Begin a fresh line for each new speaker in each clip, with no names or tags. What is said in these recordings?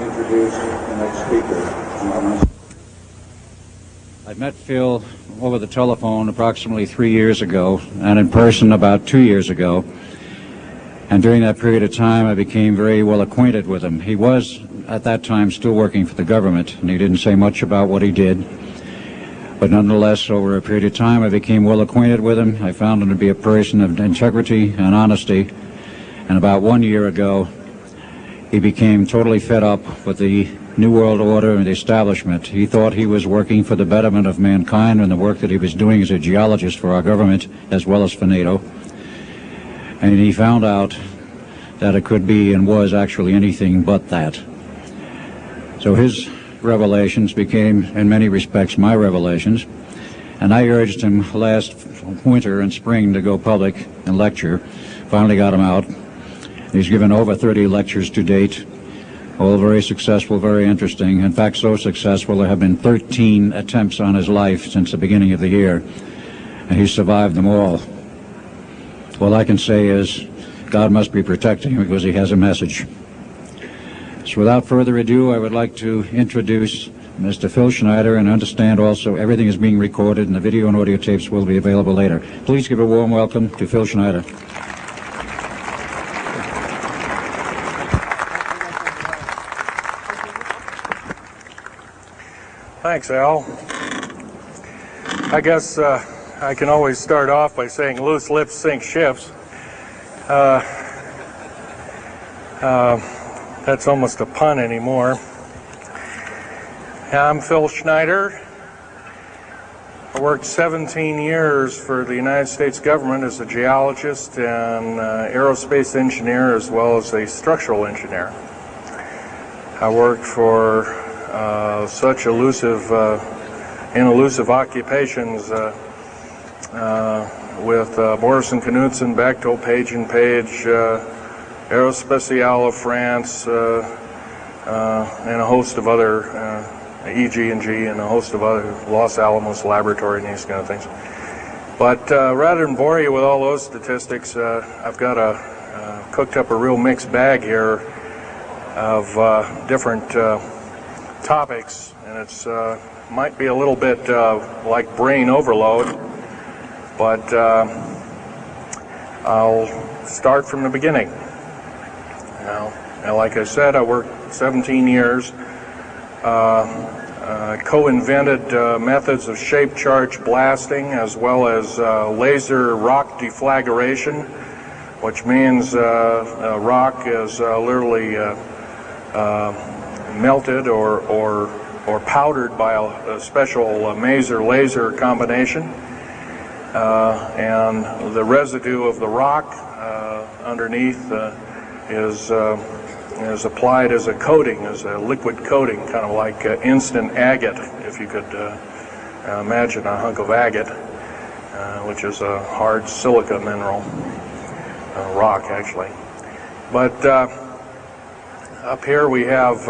introduce the next speaker.
I met Phil over the telephone approximately 3 years ago, and in person about 2 years ago. And during that period of time, I became very well acquainted with him. He was, at that time, still working for the government, and he didn't say much about what he did. But nonetheless, over a period of time, I became well acquainted with him. I found him to be a person of integrity and honesty. And about 1 year ago, he became totally fed up with the New World Order and the establishment. He thought he was working for the betterment of mankind and the work that he was doing as a geologist for our government as well as for NATO. And he found out that it could be and was actually anything but that. So his revelations became, in many respects, my revelations. And I urged him last winter and spring to go public and lecture. Finally got him out. He's given over 30 lectures to date, all very successful, very interesting. In fact, so successful there have been 13 attempts on his life since the beginning of the year, and he's survived them all. All I can say is God must be protecting him because he has a message. So without further ado, I would like to introduce Mr. Phil Schneider, and understand also everything is being recorded and the video and audio tapes will be available later. Please give a warm welcome to Phil Schneider.
Thanks, Al. I guess I can always start off by saying loose lips sink ships. That's almost a pun anymore. I'm Phil Schneider. I worked 17 years for the United States government as a geologist and aerospace engineer as well as a structural engineer. I worked for such elusive occupations with Morrison Knudsen, Bechtel, Page & Page, Aerospatiale of France, and a host of other, EG&G and a host of other, Los Alamos Laboratory and these kind of things. But rather than bore you with all those statistics, I've got cooked up a real mixed bag here of different topics, and it's might be a little bit like brain overload, but I'll start from the beginning. Now, like I said, I worked 17 years, co-invented methods of shape charge blasting as well as laser rock deflagration, which means rock is literally melted or powdered by a special maser laser combination, and the residue of the rock underneath is applied as a coating, as a liquid coating, kind of like instant agate, if you could imagine a hunk of agate, which is a hard silica mineral, rock actually. But up here we have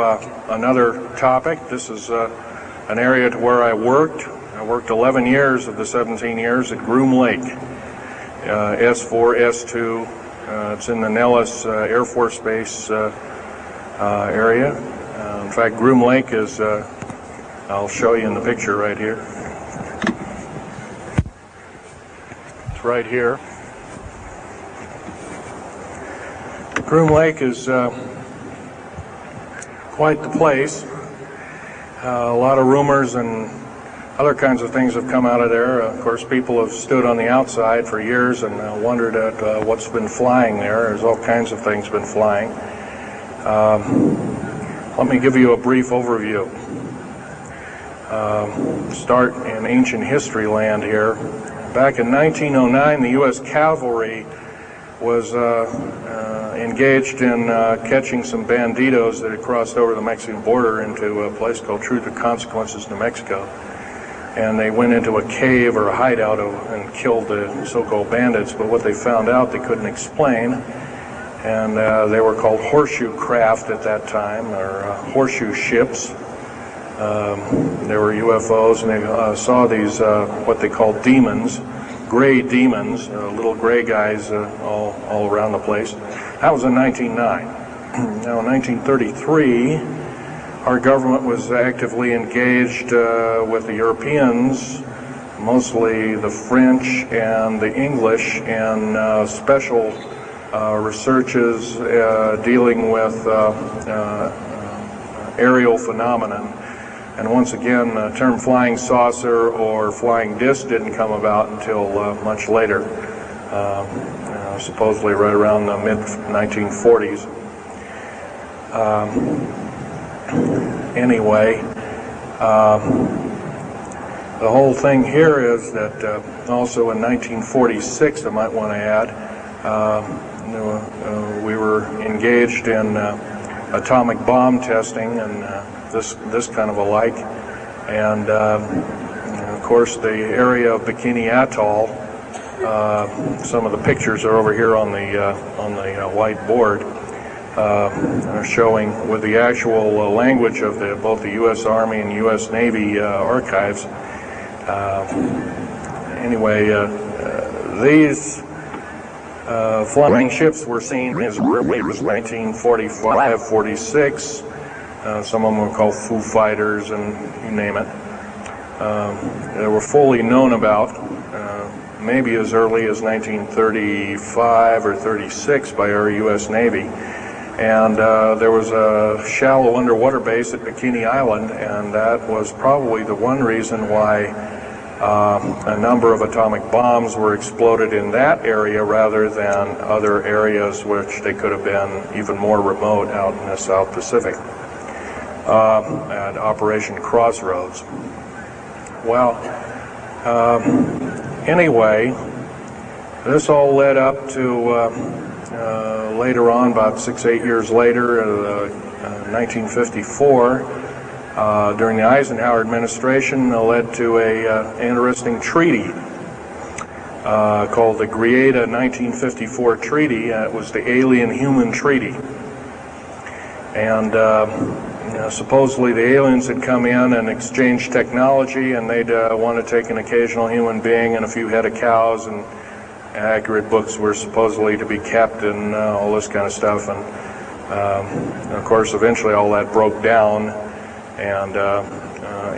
another topic. This is an area to where I worked. I worked 11 years of the 17 years at Groom Lake, S4, S2. It's in the Nellis Air Force Base area. In fact, Groom Lake is, I'll show you in the picture right here. It's right here. Groom Lake is quite the place. A lot of rumors and other kinds of things have come out of there. Of course, people have stood on the outside for years and wondered at what's been flying there. There's all kinds of things been flying. Let me give you a brief overview. Start in ancient history land here. Back in 1909, the U.S. cavalry was engaged in catching some banditos that had crossed over the Mexican border into a place called Truth or Consequences, New Mexico. And they went into a cave or a hideout and killed the so-called bandits, but what they found out they couldn't explain, and they were called horseshoe craft at that time, or horseshoe ships. There were UFOs, and they saw these, what they called demons, gray demons, little gray guys all around the place. That was in 1909. Now in 1933, Our government was actively engaged with the Europeans, mostly the French and the English, in special researches dealing with aerial phenomenon. And once again, the term flying saucer or flying disc didn't come about until much later, supposedly right around the mid-1940s. Anyway, the whole thing here is that also in 1946, I might want to add, we were engaged in atomic bomb testing and this kind of a like, and of course the area of Bikini Atoll. Some of the pictures are over here on the white board, showing with the actual language of both the U.S. Army and U.S. Navy archives. Anyway, these flying ships were seen as early as 1945, 46. Some of them were called Foo Fighters, and you name it. They were fully known about, maybe as early as 1935 or 36 by our U.S. Navy. And there was a shallow underwater base at Bikini Island, and that was probably the one reason why a number of atomic bombs were exploded in that area rather than other areas which they could have been even more remote out in the South Pacific at Operation Crossroads. Well, anyway, this all led up to later on, about 6-8 years later, 1954, during the Eisenhower administration, led to an interesting treaty called the Greada 1954 Treaty. It was the Alien-Human Treaty. And supposedly the aliens had come in and exchanged technology, and they'd want to take an occasional human being and a few head of cows, and accurate books were supposedly to be kept, and all this kind of stuff. And of course, eventually all that broke down, and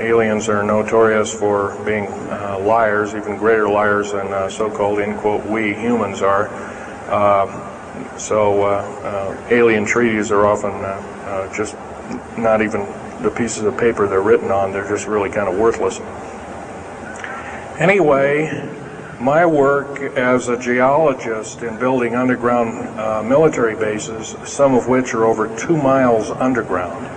aliens are notorious for being liars, even greater liars than so-called, in quote, we humans are. So alien treaties are often just not even the pieces of paper they're written on, they're just really kind of worthless. Anyway, my work as a geologist in building underground military bases, some of which are over 2 miles underground.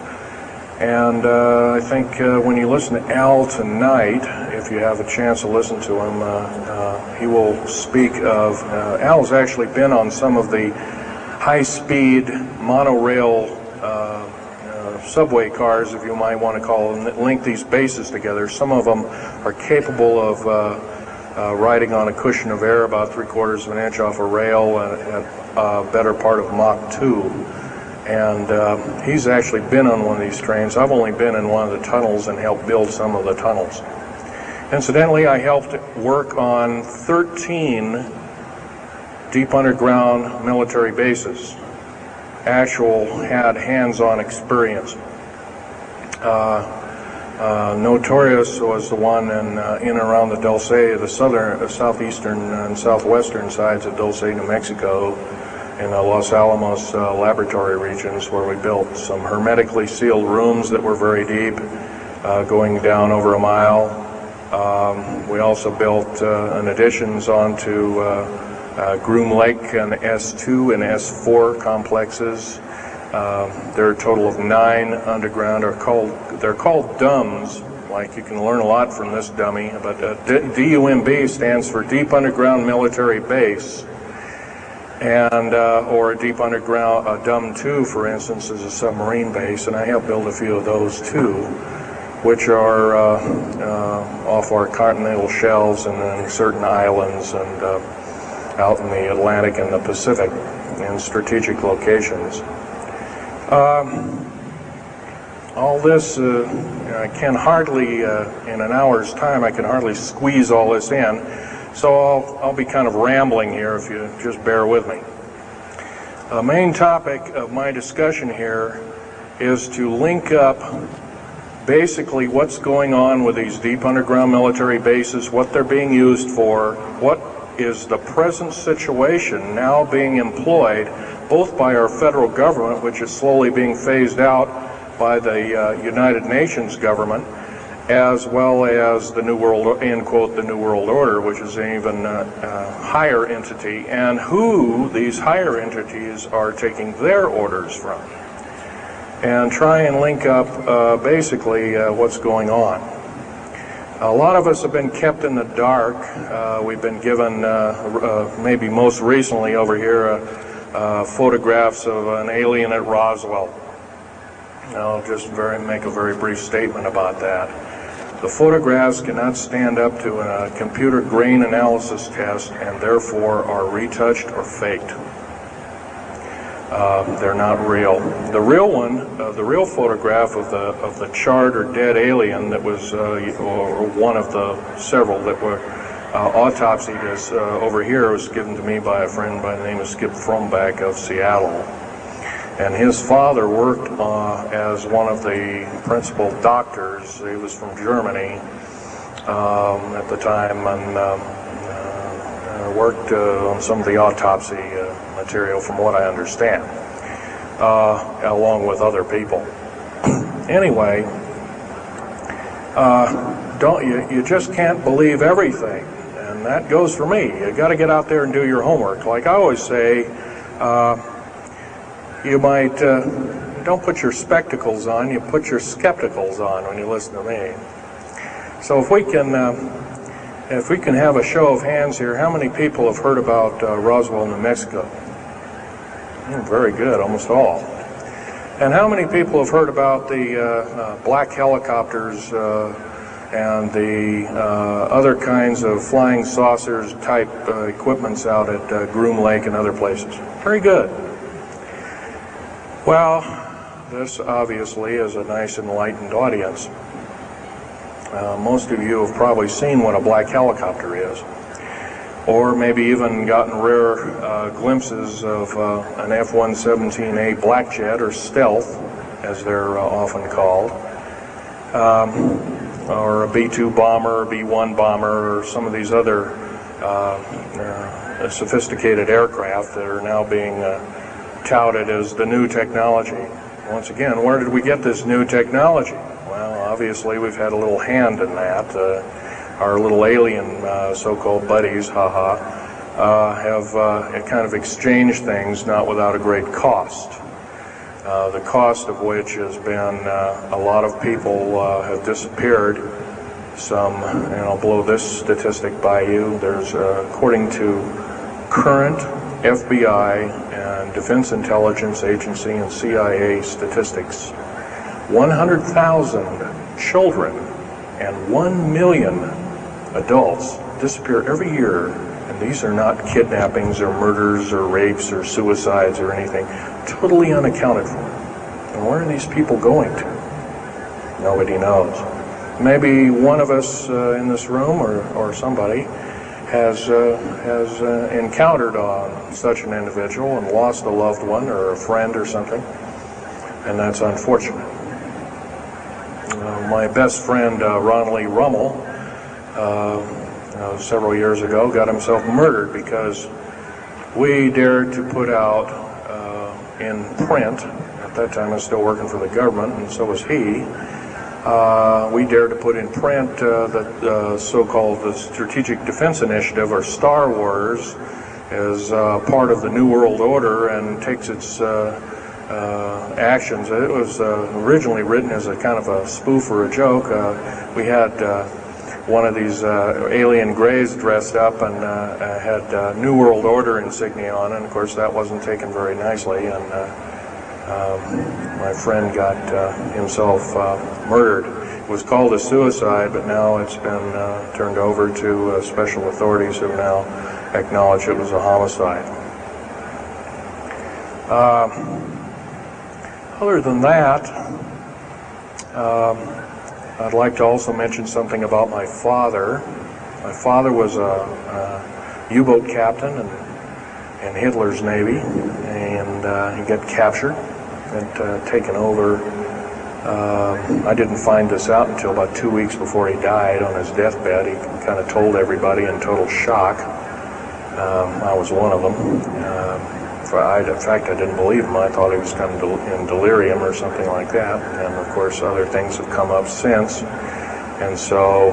And I think when you listen to Al tonight, if you have a chance to listen to him, he will speak of, Al's actually been on some of the high-speed monorail subway cars, if you might want to call them, that link these bases together. Some of them are capable of riding on a cushion of air about 3/4 of an inch off a rail at a better part of Mach 2. And he's actually been on one of these trains. I've only been in one of the tunnels and helped build some of the tunnels. Incidentally, I helped work on 13 deep underground military bases. Had hands-on experience. Notorious was the one in and around the Dulce, the southeastern and southwestern sides of Dulce, New Mexico, in the Los Alamos laboratory regions, where we built some hermetically sealed rooms that were very deep, going down over a mile. We also built additions onto Groom Lake and S2 and S4 complexes. There are a total of 9 underground. They're called DUMBs. Like, you can learn a lot from this dummy, but DUMB stands for Deep Underground Military Base, and or a deep underground DUM2, for instance, is a submarine base, and I helped build a few of those too, which are off our continental shelves and then certain islands and out in the Atlantic and the Pacific in strategic locations. All this, I can hardly, in an hour's time, I can hardly squeeze all this in, so I'll be kind of rambling here if you just bear with me. The main topic of my discussion here is to link up basically what's going on with these deep underground military bases, what they're being used for, what is the present situation now being employed both by our federal government, which is slowly being phased out by the United Nations government, as well as the New World, end quote, the New World Order, which is an even higher entity, and who these higher entities are taking their orders from, and try and link up basically what's going on. A lot of us have been kept in the dark. We've been given, maybe most recently over here, photographs of an alien at Roswell. I'll just make a very brief statement about that. The photographs cannot stand up to a computer grain analysis test and therefore are retouched or faked. They're not real. The real one, the real photograph of the charred or dead alien that was, or one of the several that were autopsied, is over here, was given to me by a friend by the name of Skip Frombach of Seattle. And his father worked as one of the principal doctors. He was from Germany at the time, and worked on some of the autopsy material, from what I understand, along with other people. Anyway, you just can't believe everything, and that goes for me. You got to get out there and do your homework. Like I always say, you might don't put your spectacles on, you put your skepticals on when you listen to me. So if we can have a show of hands here, how many people have heard about Roswell, New Mexico? Very good, almost all. And how many people have heard about the black helicopters and the other kinds of flying saucers type equipments out at Groom Lake and other places? Very good. Well, this obviously is a nice enlightened audience. Most of you have probably seen what a black helicopter is, or maybe even gotten rare glimpses of an F-117A black jet, or stealth, as they're often called, or a B-2 bomber, or B-1 bomber, or some of these other sophisticated aircraft that are now being touted as the new technology. Once again, where did we get this new technology? Well, obviously we've had a little hand in that. Our little alien so-called buddies, have kind of exchanged things, not without a great cost. The cost of which has been a lot of people have disappeared. Some, and I'll blow this statistic by you. There's, according to current FBI and Defense Intelligence Agency and CIA statistics, 100,000 children and 1 million adults disappear every year, and these are not kidnappings or murders or rapes or suicides or anything, totally unaccounted for. And where are these people going to? Nobody knows. Maybe one of us in this room or somebody has encountered on such an individual and lost a loved one or a friend or something, and that's unfortunate. My best friend, Ron Lee Rummel, several years ago, got himself murdered because we dared to put out in print, at that time I was still working for the government, and so was he, we dared to put in print the so-called the Strategic Defense Initiative, or Star Wars, as part of the New World Order, and takes its actions. It was originally written as a kind of a spoof or a joke. We had one of these alien greys dressed up and had New World Order insignia on, and of course that wasn't taken very nicely, and my friend got himself murdered. It was called a suicide, but now it's been turned over to special authorities who now acknowledge it was a homicide. Other than that, I'd like to also mention something about my father. My father was a U-boat captain in Hitler's Navy, and he got captured had taken over. I didn't find this out until about 2 weeks before he died on his deathbed. He kind of told everybody in total shock. I was one of them. In fact, I didn't believe him. I thought he was kind of in delirium or something like that. And of course, other things have come up since. And so,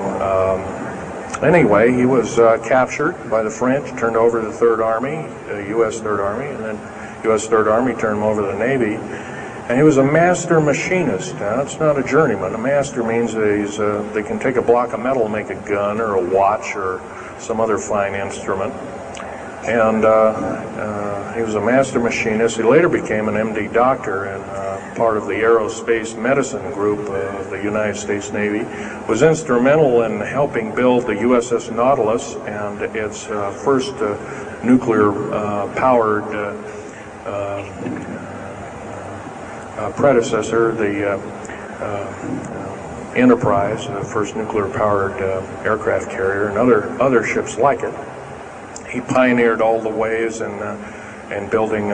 anyway, he was captured by the French, turned over to the Third Army, the U.S. Third Army, and then U.S. Third Army turned him over to the Navy. And he was a master machinist. Now, that's not a journeyman. A master means that they can take a block of metal and make a gun or a watch or some other fine instrument. And he was a master machinist. He later became an MD doctor and part of the aerospace medicine group of the United States Navy. Was instrumental in helping build the USS Nautilus and its first nuclear-powered predecessor, the Enterprise, the first nuclear-powered aircraft carrier, and other ships like it. He pioneered all the ways in building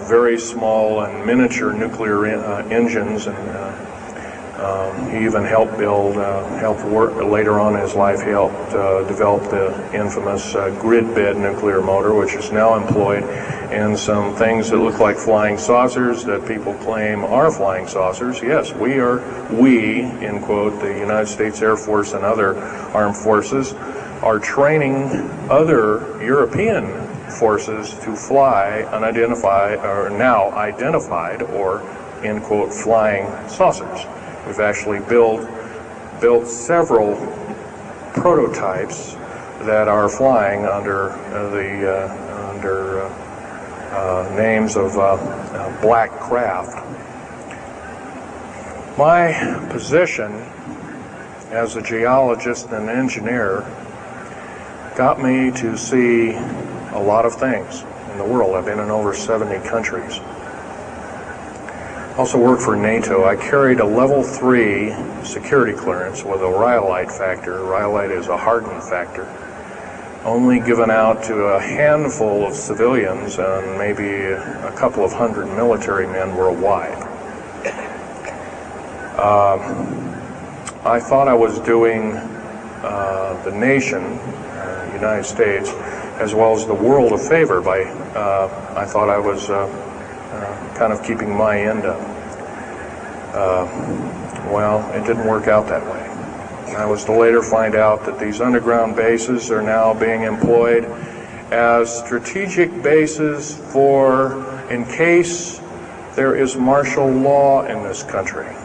very small and miniature nuclear engines, and he even helped later on in his life, he helped develop the infamous grid bed nuclear motor, which is now employed in some things that look like flying saucers that people claim are flying saucers. Yes, we, in quote, the United States Air Force and other armed forces, are training other European forces to fly unidentified, or now identified, or, in quote, flying saucers. We've actually built several prototypes that are flying under names of black craft. My position as a geologist and an engineer got me to see a lot of things in the world. I've been in over 70 countries. Also worked for NATO. I carried a level 3 security clearance with a rhyolite factor. Rhyolite is a hardened factor, only given out to a handful of civilians and maybe a couple of hundred military men worldwide. I thought I was doing the nation, United States, as well as the world a favor by, I thought I was kind of keeping my end up. Well, it didn't work out that way. I was to later find out that these underground bases are now being employed as strategic bases for, in case there is martial law in this country.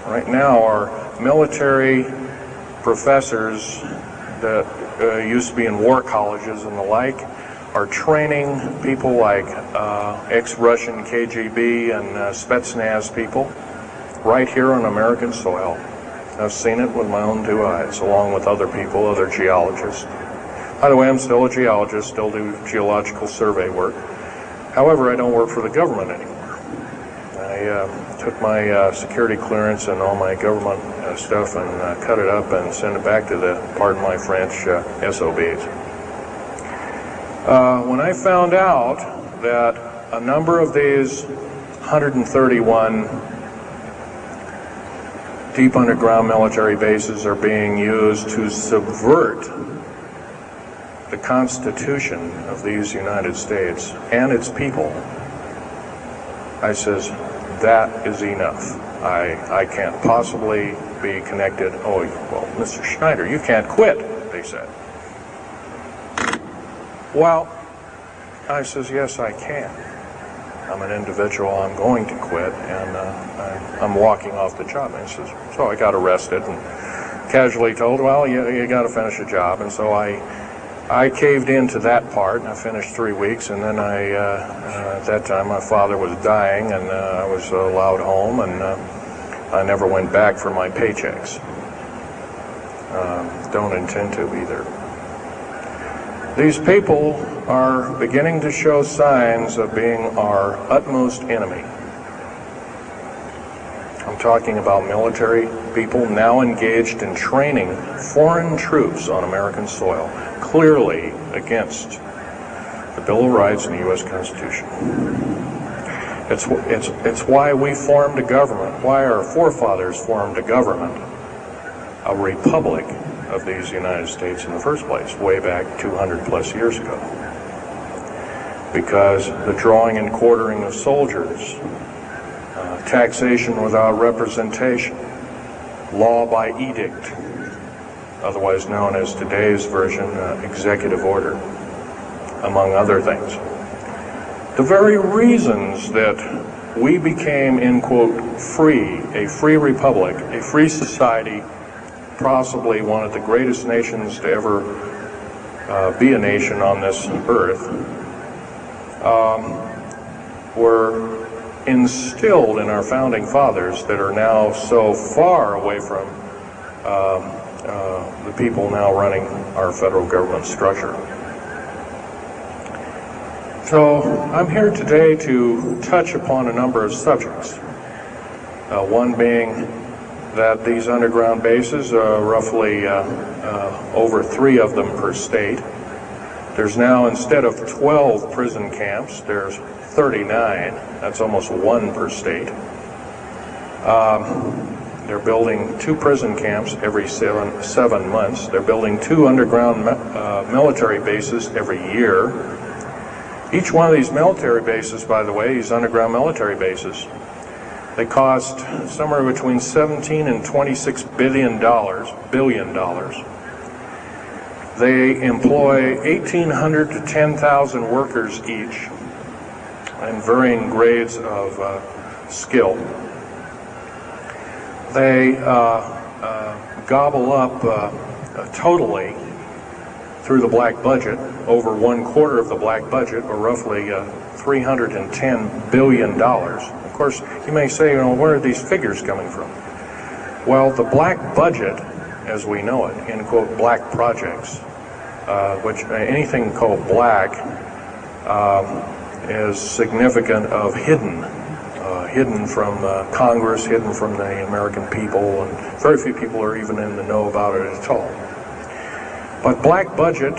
Right now, our military professors that used to be in war colleges and the like are training people like ex-Russian KGB and Spetsnaz people right here on American soil. I've seen it with my own 2 eyes, along with other people, other geologists. By the way, I'm still a geologist, still do geological survey work. However, I don't work for the government anymore. I took my security clearance and all my government stuff and cut it up and sent it back to the, pardon my French, SOBs. When I found out that a number of these 131 deep underground military bases are being used to subvert the Constitution of these United States and its people, I says, that is enough. I can't possibly be connected. Oh, well, Mr. Schneider, you can't quit, they said. Well, I says, yes, I can. I'm an individual, I'm going to quit, and I'm walking off the job. And he says, so I got arrested and casually told, well, you got to finish a job. And so I caved into that part, and I finished 3 weeks, and then at that time my father was dying, and I was allowed home, and I never went back for my paychecks. Don't intend to either. These people are beginning to show signs of being our utmost enemy. I'm talking about military people now engaged in training foreign troops on American soil, clearly against the Bill of Rights and the U.S. Constitution. It's why we formed a government, why our forefathers formed a government, a republic of these United States in the first place, way back 200 plus years ago. Because the drawing and quartering of soldiers, taxation without representation, law by edict, otherwise known as today's version, executive order, among other things. The very reasons that we became, in quote, free, a free republic, a free society, possibly one of the greatest nations to ever be a nation on this earth, were instilled in our founding fathers that are now so far away from the people now running our federal government structure. So I'm here today to touch upon a number of subjects. One being that these underground bases are roughly over 3 of them per state. There's now, instead of 12 prison camps, there's 39. That's almost 1 per state. They're building 2 prison camps every 7 months. They're building 2 underground military bases every year. Each one of these military bases, by the way, these underground military bases, they cost somewhere between 17 and 26 billion dollars. They employ 1,800 to 10,000 workers each, in varying grades of skill. They gobble up totally through the black budget, over 1/4 of the black budget, or roughly $310 billion. Of course, you may say, where are these figures coming from? Well, the black budget, as we know it, in quote, black projects, which anything called black is significant of hidden from Congress, hidden from the American people, and very few people are even in the know about it at all. But black budget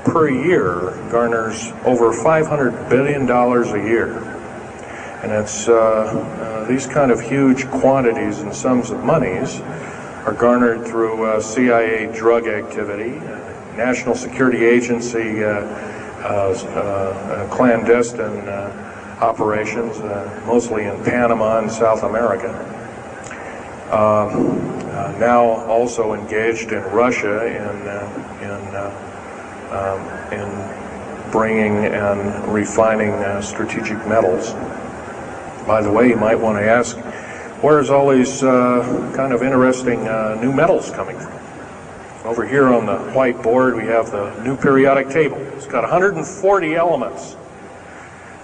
per year garners over $500 billion a year. And it's these kind of huge quantities and sums of monies are garnered through CIA drug activity, National Security Agency clandestine operations, mostly in Panama and South America. Now also engaged in Russia in bringing and refining strategic metals. By the way, you might want to ask, where's all these kind of interesting new metals coming from? Over here on the whiteboard we have the new periodic table. It's got 140 elements.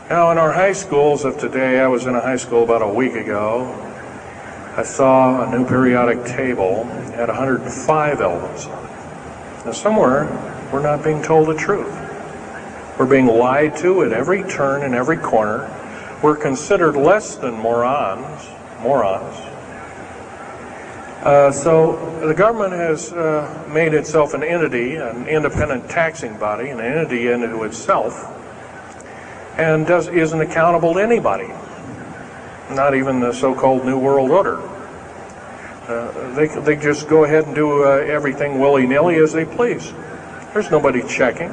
Now in our high schools of today, I was in a high school about a week ago, I saw a new periodic table had 105 elements on it. Now somewhere we're not being told the truth. We're being lied to at every turn and every corner. We're considered less than morons. So the government has made itself an entity, an independent taxing body, an entity into itself, and isn't accountable to anybody, not even the so-called New World Order. They just go ahead and do everything willy-nilly as they please. There's nobody checking.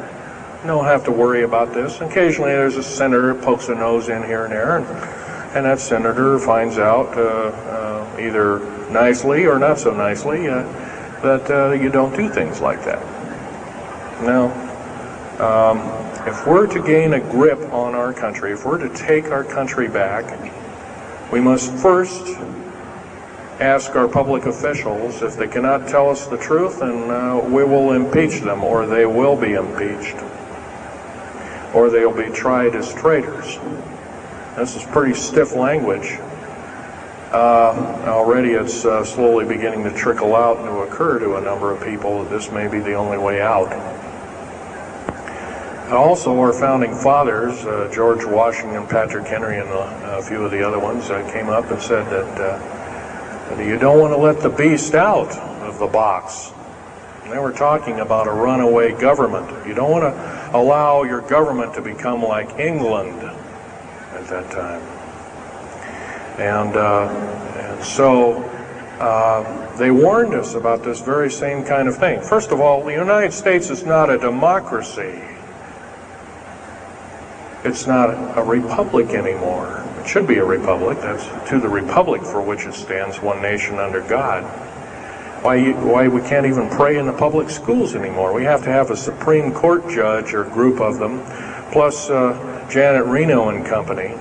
You don't have to worry about this. Occasionally there's a senator who pokes a nose in here and there, and that senator finds out either nicely or not so nicely that you don't do things like that. Now, if we're to gain a grip on our country, if we're to take our country back, we must first ask our public officials if they cannot tell us the truth, and we will impeach them, or they will be impeached, or they'll be tried as traitors. This is pretty stiff language. Already it's slowly beginning to trickle out and to occur to a number of people that this may be the only way out. Also, our founding fathers, George Washington, Patrick Henry, and a few of the other ones, came up and said that you don't want to let the beast out of the box. And they were talking about a runaway government. You don't want to allow your government to become like England. And at that time. And so they warned us about this very same kind of thing. First of all, the United States is not a democracy. It's not a republic anymore. It should be a republic. That's to the republic for which it stands, one nation under God. Why we can't even pray in the public schools anymore. We have to have a Supreme Court judge or group of them, plus Janet Reno and company,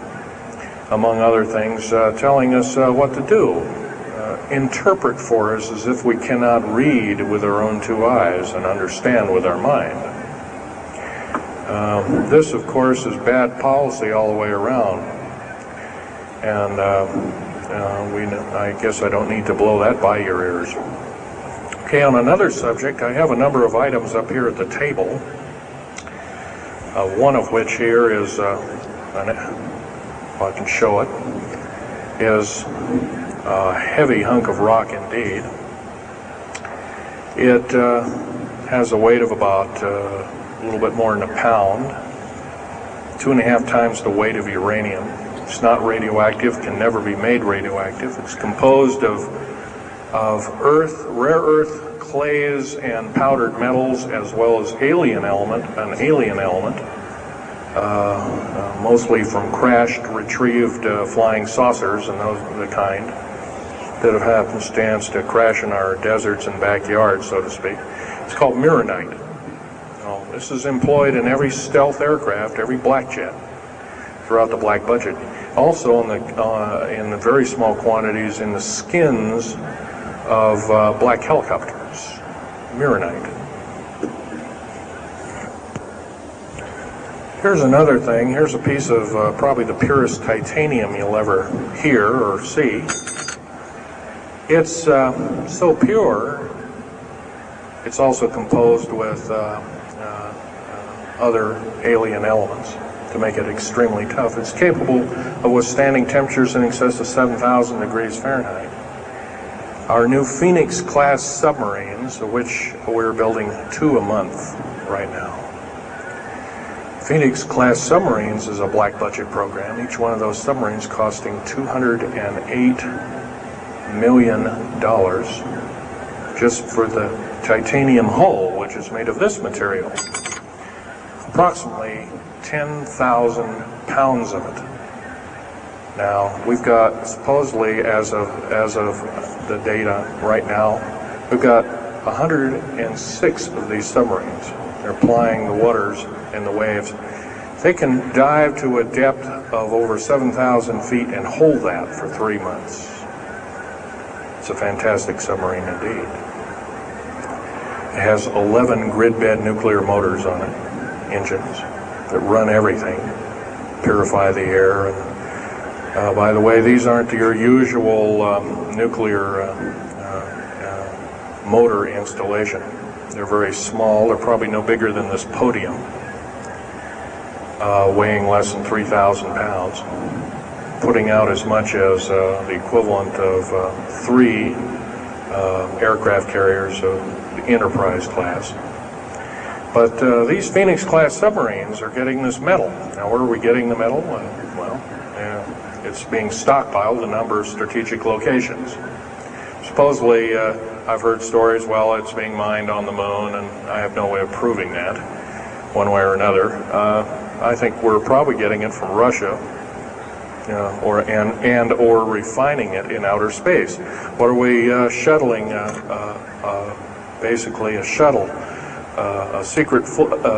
among other things, telling us what to do. Interpret for us as if we cannot read with our own two eyes and understand with our mind. This, of course, is bad policy all the way around. And I guess I don't need to blow that by your ears. Okay, on another subject, I have a number of items up here at the table. One of which here is, if I can show it, is a heavy hunk of rock indeed. It has a weight of about a little bit more than a pound, 2.5 times the weight of uranium. It's not radioactive, can never be made radioactive. It's composed of earth, rare earth, clays, and powdered metals, as well as an alien element, mostly from crashed, retrieved flying saucers and those of the kind that have happenstance to crash in our deserts and backyards, so to speak. It's called mironite. This is employed in every stealth aircraft, every black jet, throughout the black budget. Also in the very small quantities in the skins of black helicopters. Mironite. Here's another thing. Here's a piece of probably the purest titanium you'll ever hear or see. It's so pure, it's also composed with other alien elements to make it extremely tough. It's capable of withstanding temperatures in excess of 7,000 degrees Fahrenheit. Our new Phoenix-class submarines, of which we're building 2 a month right now. Phoenix-class submarines is a black budget program. Each one of those submarines costing $208 million just for the titanium hull, which is made of this material. Approximately 10,000 pounds of it. Now, we've got, supposedly, as of the data right now, we've got 106 of these submarines. They're plying the waters and the waves. They can dive to a depth of over 7,000 feet and hold that for 3 months. It's a fantastic submarine indeed. It has 11 grid-bed nuclear motors on it, engines that run everything, purify the air. And by the way, these aren't your usual nuclear motor installation. They're very small. They're probably no bigger than this podium, weighing less than 3,000 pounds, putting out as much as the equivalent of 3 aircraft carriers of the Enterprise class. But these Phoenix-class submarines are getting this metal. Now, where are we getting the metal? It's being stockpiled in a number of strategic locations. Supposedly, I've heard stories, well, it's being mined on the moon, and I have no way of proving that, one way or another. I think we're probably getting it from Russia, or refining it in outer space. What are we shuttling? Basically, a shuttle. A secret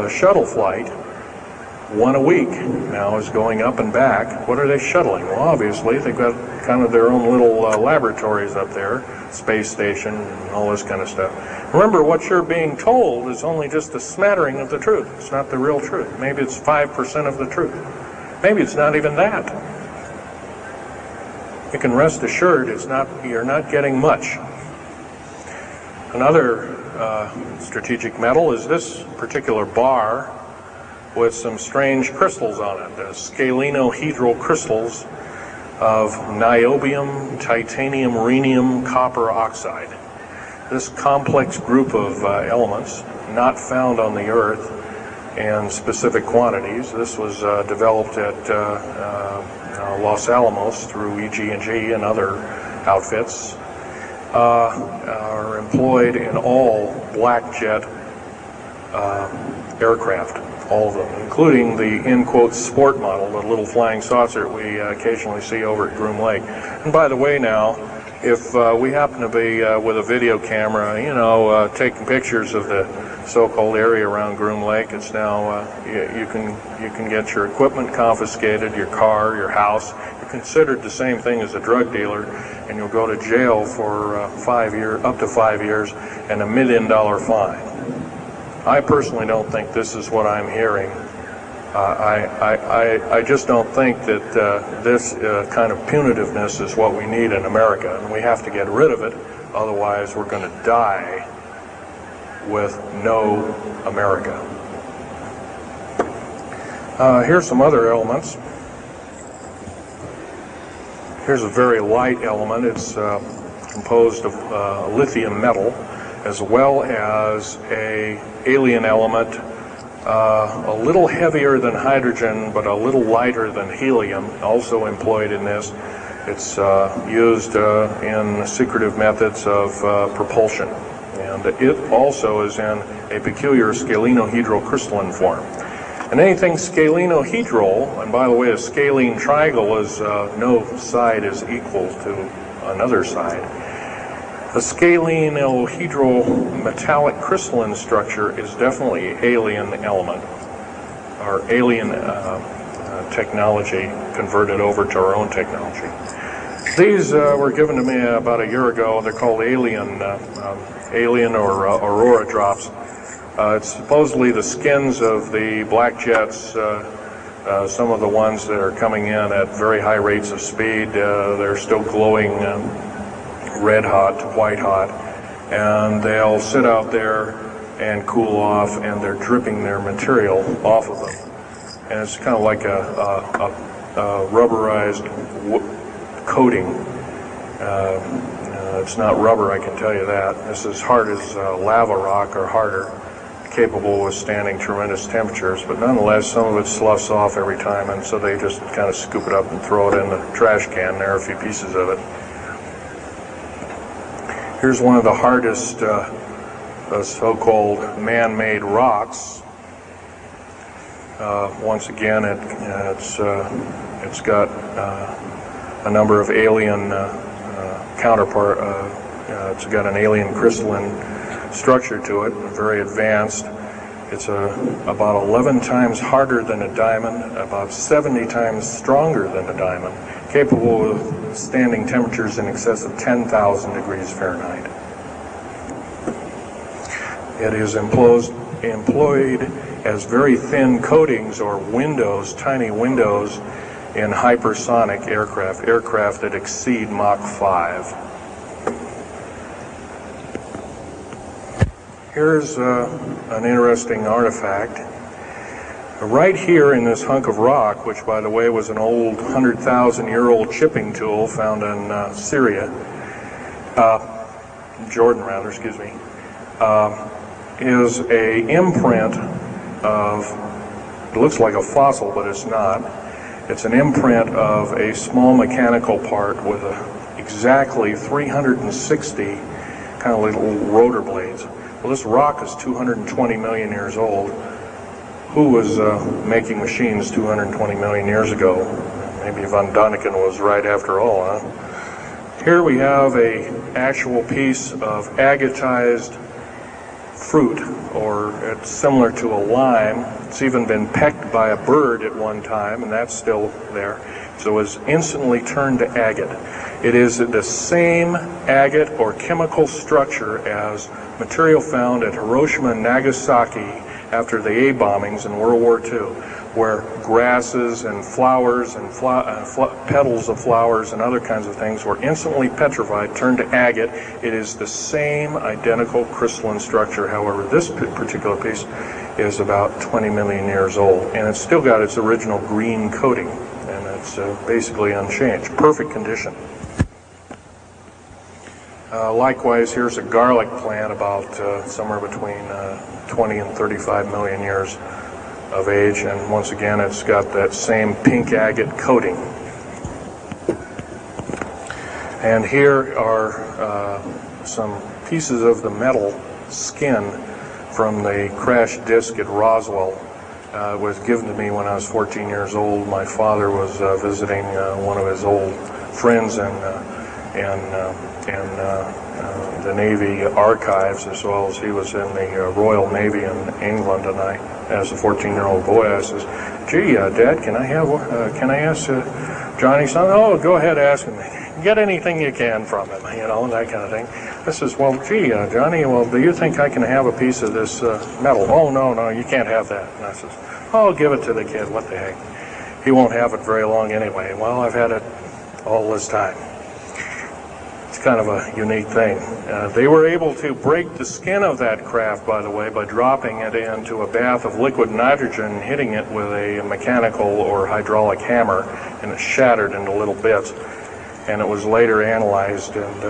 shuttle flight, 1 a week now, is going up and back. What are they shuttling? Well, obviously, they've got kind of their own little laboratories up there, space station, and all this kind of stuff. Remember, what you're being told is only just a smattering of the truth. It's not the real truth. Maybe it's 5% of the truth. Maybe it's not even that. You can rest assured you're not getting much. Another strategic metal is this particular bar with some strange crystals on it, scalenohedral crystals of niobium, titanium, rhenium, copper oxide. This complex group of elements, not found on the Earth, in specific quantities. This was developed at Los Alamos through EG&G and other outfits. Are employed in all black jet aircraft, all of them, including the in-quote sport model, the little flying saucer we occasionally see over at Groom Lake. And by the way now, if we happen to be with a video camera, you know, taking pictures of the so-called area around Groom Lake, it's now, you can get your equipment confiscated, your car, your house. You're considered the same thing as a drug dealer, and you'll go to jail for up to 5 years and $1 million fine. I personally don't think this is what I'm hearing. I just don't think that this kind of punitiveness is what we need in America, and we have to get rid of it, otherwise we're going to die with no America. Here's some other elements. Here's a very light element. It's composed of lithium metal, as well as an alien element, a little heavier than hydrogen, but a little lighter than helium, also employed in this. It's used in secretive methods of propulsion. And it also is in a peculiar scalenohedral crystalline form. And anything scalenohedral, and by the way, a scalene triangle is no side is equal to another side. The scalenohedral metallic crystalline structure is definitely alien element, or alien technology converted over to our own technology. These were given to me about a year ago. They're called alien or aurora drops. It's supposedly the skins of the black jets, some of the ones that are coming in at very high rates of speed. They're still glowing red hot to white hot, and they'll sit out there and cool off, and they're dripping their material off of them. And it's kind of like a rubberized coating. It's not rubber, I can tell you that. This is hard as lava rock or harder, capable of withstanding tremendous temperatures, but nonetheless some of it sloughs off every time, and so they just kind of scoop it up and throw it in the trash can. There are a few pieces of it. Here's one of the hardest so-called man-made rocks. Once again, it's got a number of alien counterpart. It's got an alien crystalline structure to it, very advanced. It's about 11 times harder than a diamond, about 70 times stronger than a diamond, capable of standing temperatures in excess of 10,000 degrees Fahrenheit. It is employed as very thin coatings or windows, tiny windows, in hypersonic aircraft that exceed Mach 5. Here's an interesting artifact. Right here in this hunk of rock, which by the way was an old 100,000-year-old chipping tool found in Syria, Jordan rather, excuse me, is a imprint of, it looks like a fossil, but it's not. It's an imprint of a small mechanical part with exactly 360 kind of little rotor blades. Well, this rock is 220 million years old. Who was making machines 220 million years ago? Maybe Von Däniken was right after all, huh? Here we have an actual piece of agatized fruit, or it's similar to a lime. It's even been pecked by a bird at one time, and that's still there. So it was instantly turned to agate. It is the same agate or chemical structure as material found at Hiroshima and Nagasaki after the A bombings in World War II, where grasses and flowers and petals of flowers and other kinds of things were instantly petrified, turned to agate. It is the same identical crystalline structure. However, this particular piece is about 20 million years old, and it's still got its original green coating, and it's basically unchanged. Perfect condition. Likewise, here's a garlic plant about somewhere between 20 and 35 million years of age, and once again it's got that same pink agate coating. And here are some pieces of the metal skin from the crash disk at Roswell. It was given to me when I was 14 years old. My father was visiting one of his old friends in the Navy archives, as well as he was in the Royal Navy in England. And I, as a 14-year-old boy, I says, "Gee, Dad, can I ask Johnny something?" "Oh, go ahead, ask him. Get anything you can from him," you know, and that kind of thing. I says, "Well, gee, Johnny, well, do you think I can have a piece of this metal?" "Oh, no, you can't have that." And I says, "Oh, give it to the kid. What the heck? He won't have it very long anyway." Well, I've had it all this time. It's kind of a unique thing. They were able to break the skin of that craft, by the way, by dropping it into a bath of liquid nitrogen, hitting it with a mechanical or hydraulic hammer, and it shattered into little bits. And it was later analyzed and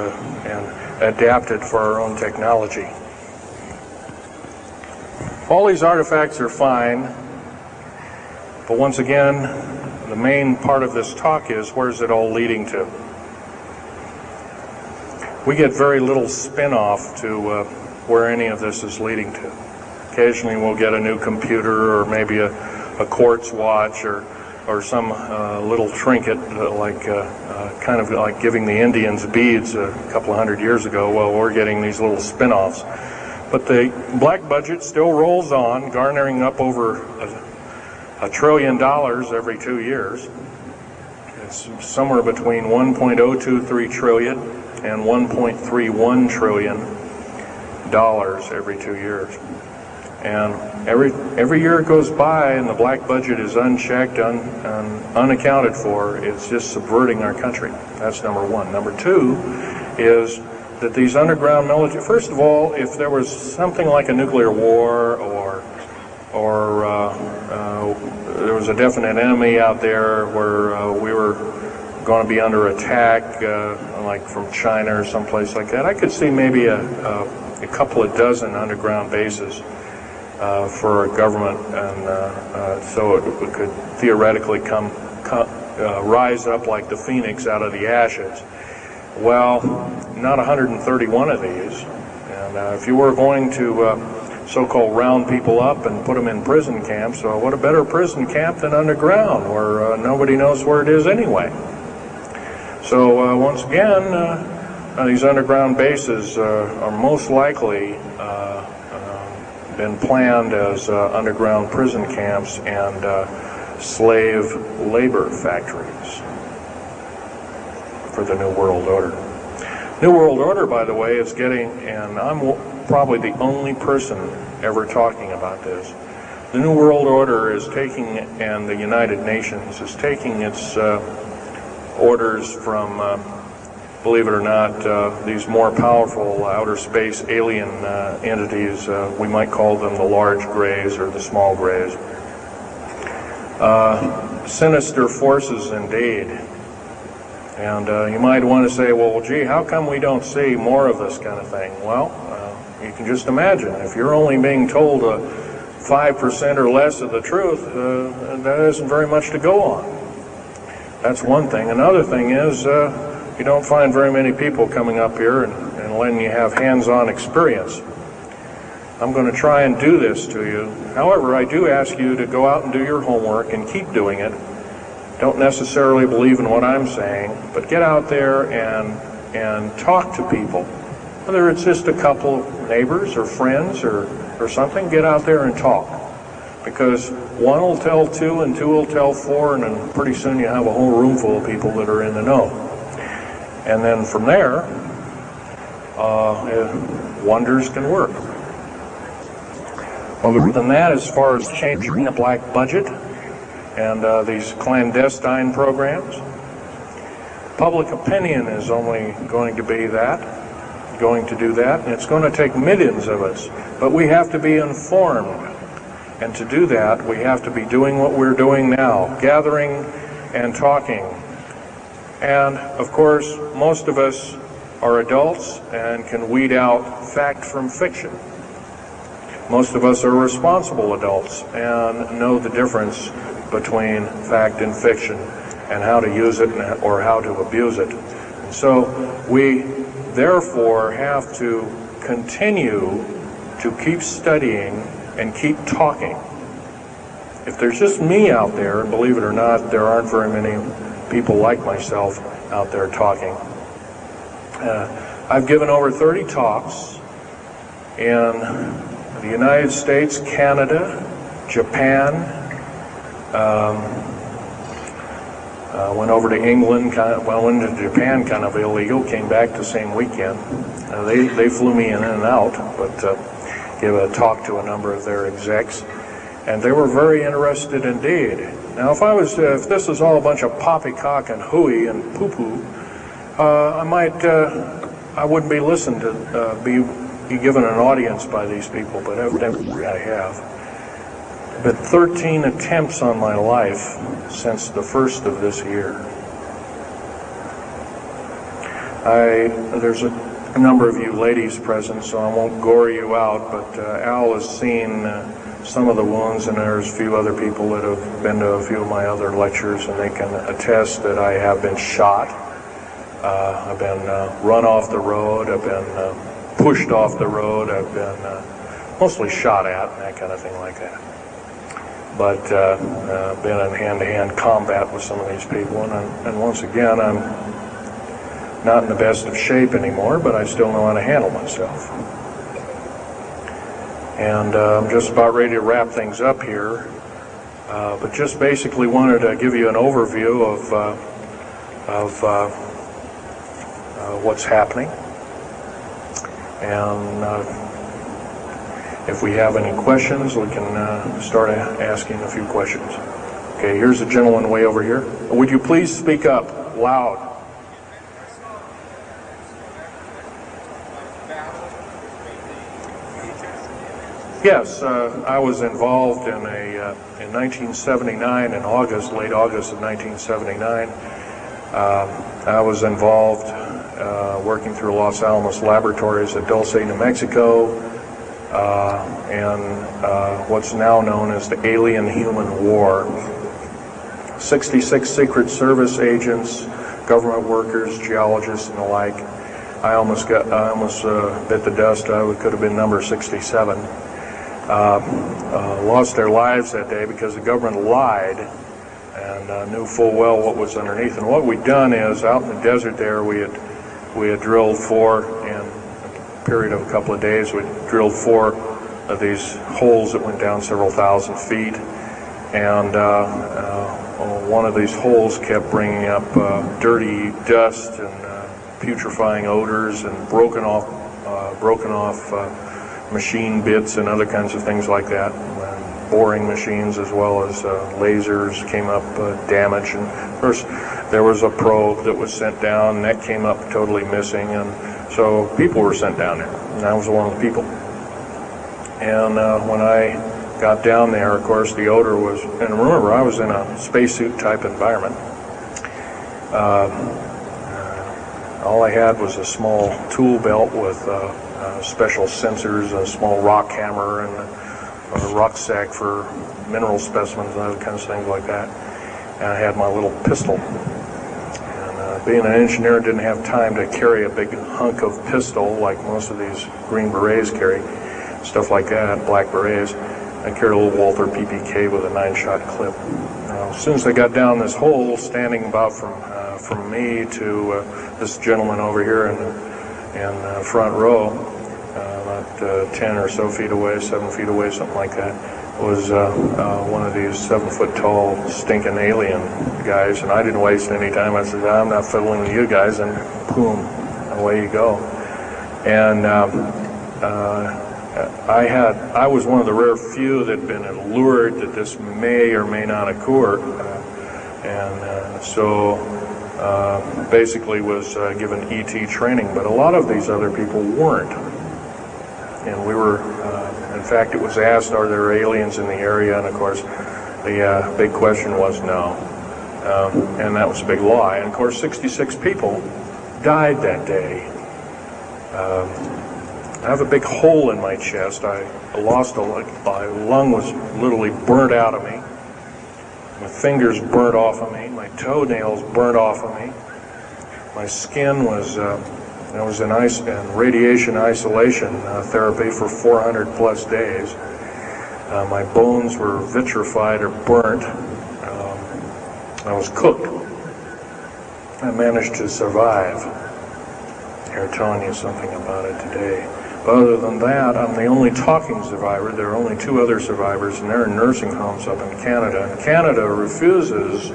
adapted for our own technology. All these artifacts are fine, but once again, the main part of this talk is, where's it all leading to? We get very little spin-off to where any of this is leading to. Occasionally we'll get a new computer, or maybe a quartz watch, or some little trinket, kind of like giving the Indians beads a couple of hundred years ago. Well, we're getting these little spin-offs. But the black budget still rolls on, garnering up over $1 trillion every 2 years. It's somewhere between 1.023 trillion and 1.31 trillion dollars every 2 years. And every year it goes by and the black budget is unchecked, unaccounted for, it's just subverting our country. That's number one. Number two is that these underground military, first of all, if there was something like a nuclear war, or there was a definite enemy out there where we were going to be under attack, like from China or someplace like that, I could see maybe a couple of dozen underground bases for a government, and so it could theoretically rise up like the phoenix out of the ashes. Well, not 131 of these, and if you were going to so-called round people up and put them in prison camps, what a better prison camp than underground, where nobody knows where it is anyway. So once again, these underground bases are most likely been planned as underground prison camps and slave labor factories for the New World Order. New World Order, by the way, is getting, and I'm probably the only person ever talking about this, the New World Order is taking, and the United Nations is taking its orders from, believe it or not, these more powerful outer space alien entities. We might call them the large grays or the small grays. Sinister forces indeed. And you might want to say, well, gee, how come we don't see more of this kind of thing? Well, you can just imagine. If you're only being told 5% or less of the truth, that isn't very much to go on. That's one thing. Another thing is, you don't find very many people coming up here and letting you have hands-on experience. I'm going to try and do this to you. However, I do ask you to go out and do your homework and keep doing it. Don't necessarily believe in what I'm saying, but get out there and talk to people. Whether it's just a couple of neighbors or friends or something, get out there and talk. Because one will tell two and two will tell four, and then pretty soon you have a whole room full of people that are in the know. And then from there, wonders can work. Other than that, as far as changing the black budget and these clandestine programs, public opinion is only going to do that, and it's going to take millions of us. But we have to be informed, and to do that, we have to be doing what we're doing now, gathering and talking. And of course, most of us are adults and can weed out fact from fiction. Most of us are responsible adults and know the difference between fact and fiction and how to use it or how to abuse it. And so we therefore have to continue to keep studying and keep talking. If there's just me out there, and believe it or not, there aren't very many people like myself out there talking. I've given over 30 talks in the United States, Canada, Japan, went over to England, went into Japan kind of illegal, came back the same weekend. They flew me in and out, but gave a talk to a number of their execs, and they were very interested indeed. Now, if this is all a bunch of poppycock and hooey and poo-poo, I wouldn't be listened to, be given an audience by these people, but evidently I have. But 13 attempts on my life since the first of this year. There's a number of you ladies present, so I won't gore you out, but Al has seen some of the wounds, and there's a few other people that have been to a few of my other lectures, and they can attest that I have been shot. I've been run off the road, I've been pushed off the road, I've been mostly shot at and that kind of thing like that. But been in hand-to-hand combat with some of these people, and once again, I'm not in the best of shape anymore, but I still know how to handle myself. And I'm just about ready to wrap things up here, but just basically wanted to give you an overview of what's happening. And if we have any questions, we can start asking a few questions. Okay, here's a gentleman way over here. Would you please speak up loud? Yes, I was involved in in 1979, in August, late August of 1979. I was involved working through Los Alamos Laboratories at Dulce, New Mexico, and what's now known as the Alien-Human War. 66 Secret Service agents, government workers, geologists, and the like. I almost bit the dust. I could have been number 67. Lost their lives that day because the government lied and knew full well what was underneath. And what we'd done is, out in the desert there, we had drilled in a period of a couple of days, we drilled 4 of these holes that went down several thousand feet. And one of these holes kept bringing up dirty dust and putrefying odors and broken off machine bits and other kinds of things like that. And boring machines as well as lasers came up damaged. And of course, there was a probe that was sent down, and that came up totally missing. And so people were sent down there, and I was one of the people. And when I got down there, of course, the odor was, and remember, I was in a spacesuit type environment. All I had was a small tool belt with special sensors, a small rock hammer, and a rucksack for mineral specimens and other kinds of things like that. And I had my little pistol. And being an engineer, didn't have time to carry a big hunk of pistol like most of these Green Berets carry, stuff like that, black berets. I carried a little Walther PPK with a 9-shot clip. As soon as I got down this hole, standing about from me to this gentleman over here in the front row, about 10 or so feet away, 7 feet away, something like that, was one of these 7-foot-tall stinking alien guys, and I didn't waste any time. I said, I'm not fiddling with you guys, and boom, away you go. And I was one of the rare few that had been allured that this may or may not occur, and so basically was given ET training, but a lot of these other people weren't. And we were, in fact, it was asked, are there aliens in the area? And of course, the big question was no. And that was a big lie. And of course, 66 people died that day. have a big hole in my chest. I lost my lung was literally burnt out of me. My fingers burnt off of me. My toenails burnt off of me. My skin was, I was in radiation isolation therapy for 400 plus days. My bones were vitrified or burnt. I was cooked. I managed to survive. They're telling you something about it today. But other than that, I'm the only talking survivor. There are only 2 other survivors, and they're in nursing homes up in Canada. And Canada refuses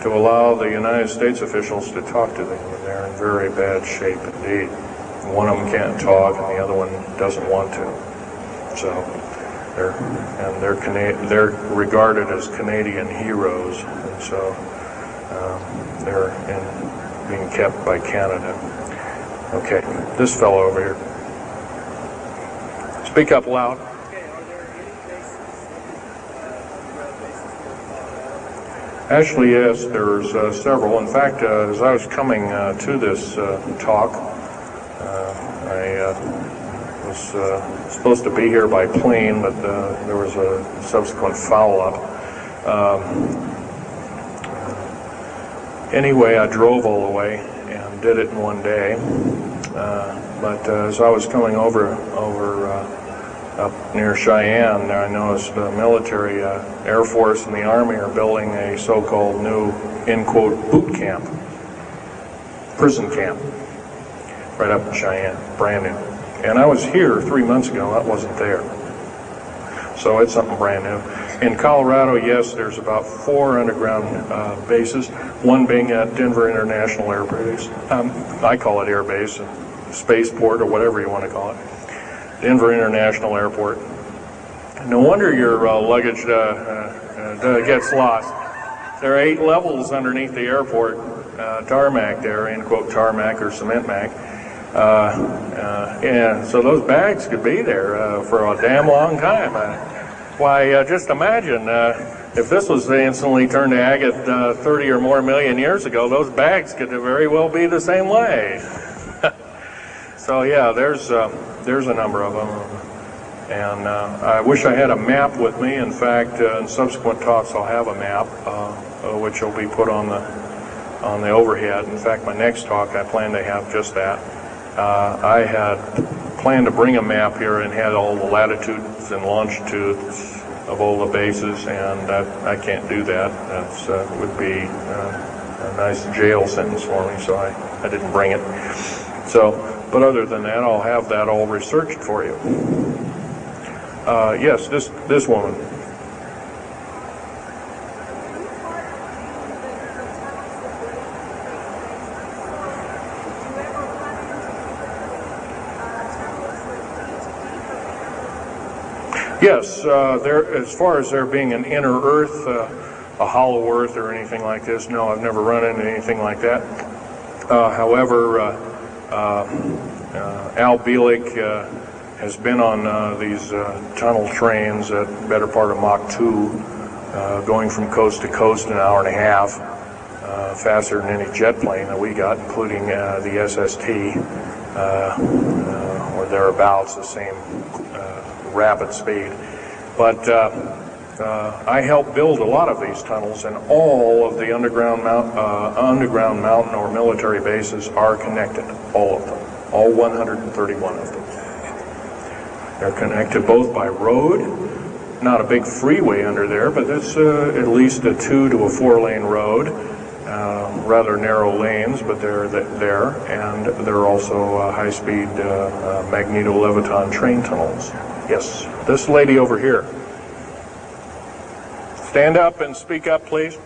to allow the United States officials to talk to them. And they're in very bad shape indeed. One of them can't talk, and the other one doesn't want to. So they're regarded as Canadian heroes, and so they're being kept by Canada. Okay, this fellow over here. Speak up loud. Actually, yes, there's several. In fact, as I was coming to this talk, I was supposed to be here by plane, but there was a subsequent foul-up. Anyway, I drove all the way and did it in one day. But as I was coming over up near Cheyenne, I noticed the military, Air Force and the Army are building a so-called new, in quote, boot camp, prison camp, right up in Cheyenne, brand new. And I was here 3 months ago, that wasn't there. So it's something brand new. In Colorado, yes, there's about 4 underground bases, one being at Denver International Air Base. I call it Air Base, spaceport, or whatever you want to call it. Denver International Airport. No wonder your luggage gets lost. There are 8 levels underneath the airport, tarmac there, in quote tarmac or cement mac. Yeah, so those bags could be there for a damn long time. Why, just imagine if this was instantly turned to agate 30 or more million years ago, those bags could very well be the same way. So yeah, there's a number of them, and I wish I had a map with me. In fact, in subsequent talks, I'll have a map, which will be put on the overhead. In fact, my next talk, I plan to have just that. I had planned to bring a map here and had all the latitudes and longitudes of all the bases, and I can't do that. That would be a nice jail sentence for me, so I didn't bring it. So, but other than that, I'll have that all researched for you. Yes, this woman. Yes, as far as there being an inner Earth, a hollow Earth or anything like this, no, I've never run into anything like that. However, Al Bielek has been on these tunnel trains at the better part of Mach 2, going from coast to coast in an hour and a half, faster than any jet plane that we got, including the SST, or thereabouts, the same rapid speed. But I helped build a lot of these tunnels, and all of the underground mountain or military bases are connected, all of them, all 131 of them. They're connected both by road, not a big freeway under there, but it's at least a 2 to a 4 lane road, rather narrow lanes, but they're there, and there are also high-speed magneto-leviton train tunnels. Yes, this lady over here. Stand up and speak up, please.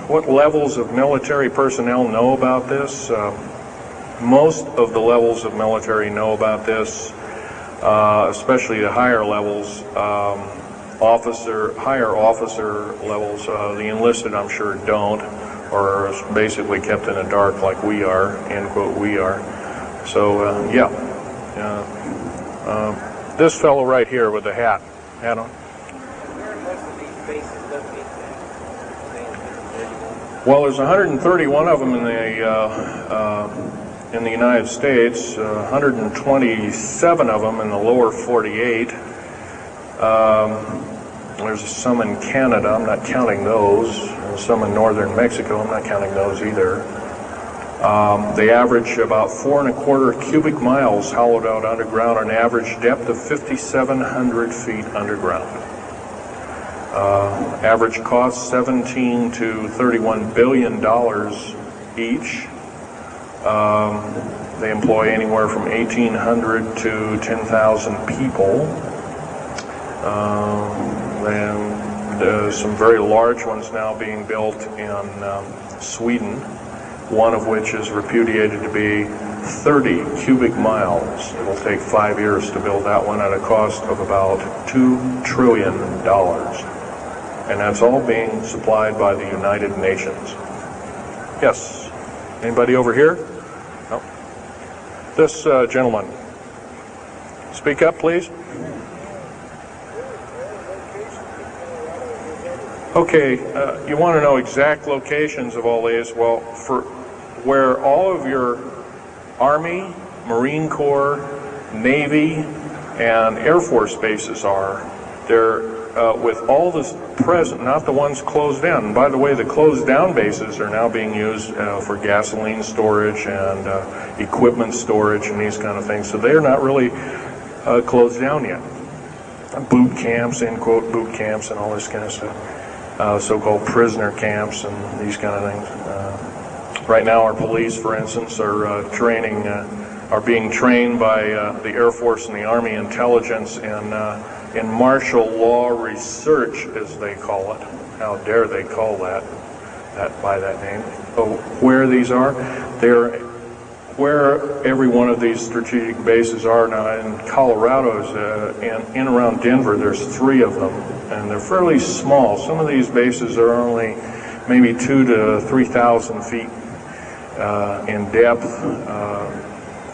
What levels of military personnel know about this? Most of the levels of military know about this, especially the higher levels, higher officer levels. The enlisted, I'm sure, don't, or is basically kept in the dark like we are, end quote, we are. So, yeah. This fellow right here with the hat on. Well, there's 131 of them in the United States, 127 of them in the lower 48. There's some in Canada, I'm not counting those. Some in northern Mexico, I'm not counting those either. They average about 4¼ cubic miles hollowed out underground, an average depth of 5,700 feet underground. Average cost $17 to $31 billion each. They employ anywhere from 1,800 to 10,000 people. And some very large ones now being built in Sweden, one of which is repudiated to be 30 cubic miles. It will take 5 years to build that one at a cost of about $2 trillion. And that's all being supplied by the United Nations. Yes? Anybody over here? No? This gentleman. Speak up, please. Okay, you want to know exact locations of all these? Well, for where all of your Army, Marine Corps, Navy, and Air Force bases are, they're with all this present, not the ones closed down. And by the way, the closed down bases are now being used for gasoline storage and equipment storage and these kind of things. So they're not really closed down yet. Boot camps, end quote, boot camps and all this kind of stuff. So-called prisoner camps and these kind of things. Right now, our police, for instance, are are being trained by the Air Force and the Army intelligence in martial law research, as they call it. How dare they call that by that name? So where these are, they're where every one of these strategic bases are now. In Colorado, in around Denver, there's 3 of them, and they're fairly small. Some of these bases are only maybe 2,000 to 3,000 feet in depth.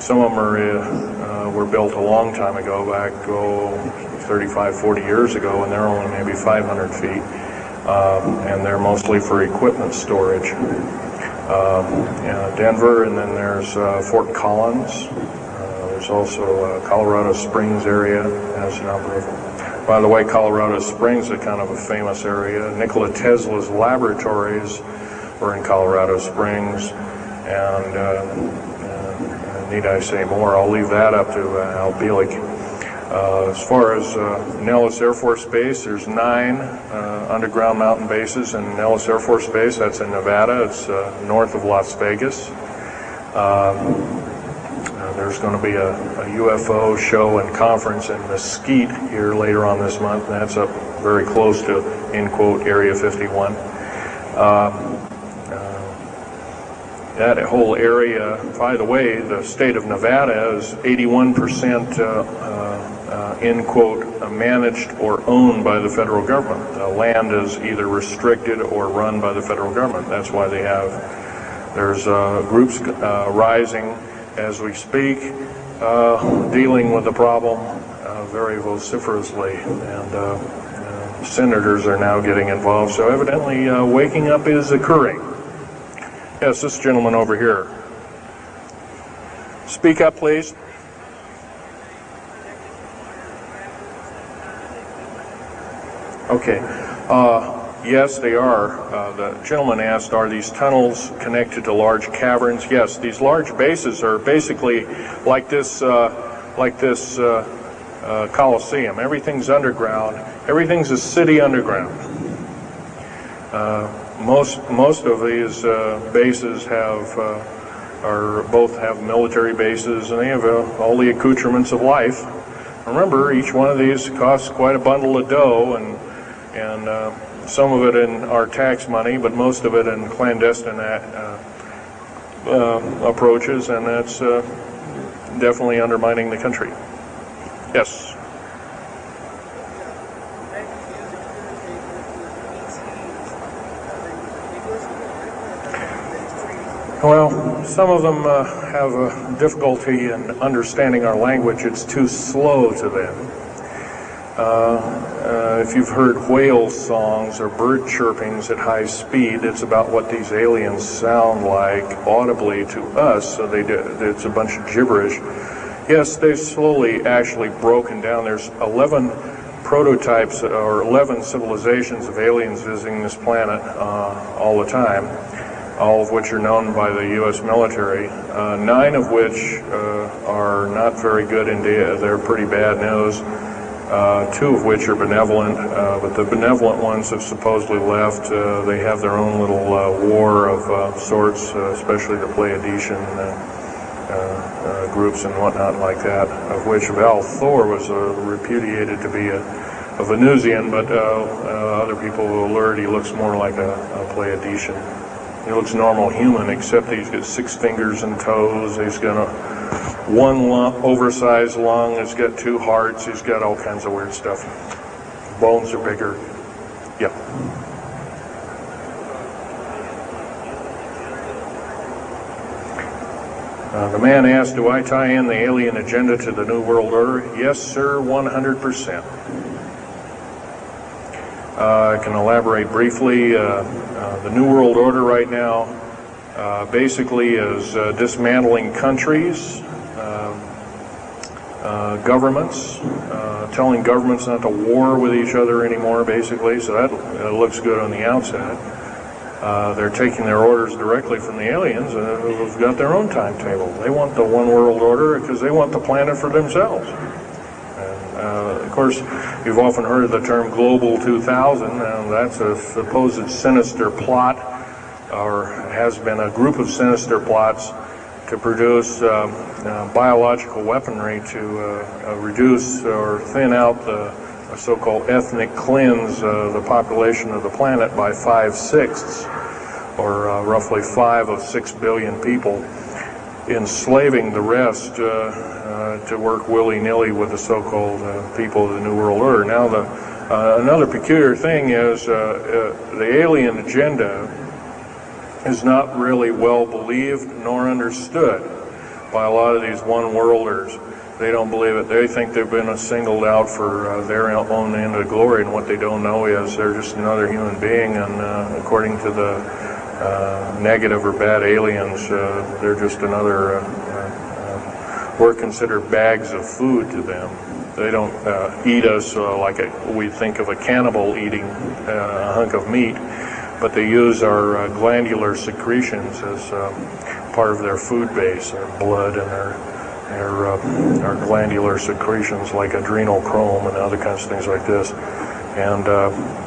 Some of them were built a long time ago, back 35, 40 years ago, and they're only maybe 500 feet, and they're mostly for equipment storage. Denver, and then there's Fort Collins. There's also Colorado Springs area has a number of them. By the way, Colorado Springs is kind of a famous area. Nikola Tesla's laboratories were in Colorado Springs, and need I say more? I'll leave that up to Al Bielek. As far as Nellis Air Force Base, there's 9 underground mountain bases in Nellis Air Force Base. That's in Nevada. It's north of Las Vegas. There's going to be a UFO show and conference in Mesquite here later on this month. And that's up very close to, end quote, Area 51. That whole area, by the way, the state of Nevada is 81% end quote, managed or owned by the federal government. The land is either restricted or run by the federal government. That's why there's groups rising as we speak, dealing with the problem very vociferously, and senators are now getting involved. So evidently waking up is occurring. Yes, this gentleman over here. Speak up, please. Okay. Yes, they are. The gentleman asked, are these tunnels connected to large caverns? Yes, these large bases are basically like this Coliseum. Everything's underground. Everything's a city underground. Most of these bases both have military bases, and they have all the accoutrements of life. Remember, each one of these costs quite a bundle of dough, and some of it in our tax money, but most of it in clandestine approaches, and that's definitely undermining the country. Yes. Well, some of them have a difficulty in understanding our language. It's too slow to them. If you've heard whale songs or bird chirpings at high speed, it's about what these aliens sound like audibly to us, so it's a bunch of gibberish. Yes, they've slowly actually broken down. There's 11 prototypes or 11 civilizations of aliens visiting this planet all the time, all of which are known by the U.S. military, 9 of which are not very good indeed. They're pretty bad news. 2 of which are benevolent, but the benevolent ones have supposedly left. They have their own little war of sorts, especially the Pleiadian groups and whatnot like that, of which Val Thor was repudiated to be a Venusian, but other people will alert he looks more like a Pleiadian. He looks normal human, except he's got 6 fingers and toes. He's got one oversized lung. He's got 2 hearts. He's got all kinds of weird stuff. Bones are bigger. Yeah. The man asked, do I tie in the alien agenda to the New World Order? Yes, sir, 100%. I can elaborate briefly. The New World Order right now basically is dismantling countries, governments, telling governments not to war with each other anymore, basically, so that looks good on the outside. They're taking their orders directly from the aliens who've got their own timetable. They want the one world order because they want the planet for themselves. And, of course, you've often heard of the term Global 2000, and that's a supposed sinister plot, or has been a group of sinister plots to produce biological weaponry to reduce or thin out the so-called ethnic cleanse the population of the planet by 5/6, or roughly 5 of 6 billion people, enslaving the rest to work willy-nilly with the so-called people of the New World Order. Now, another peculiar thing is the alien agenda is not really well believed nor understood by a lot of these one-worlders. They don't believe it. They think they've been singled out for their own end of glory, and what they don't know is they're just another human being, and according to the negative or bad aliens, they're just another, we're considered bags of food to them. They don't eat us like we think of a cannibal eating a hunk of meat, but they use our glandular secretions as part of their food base, their blood and our glandular secretions like adrenochrome and other kinds of things like this. And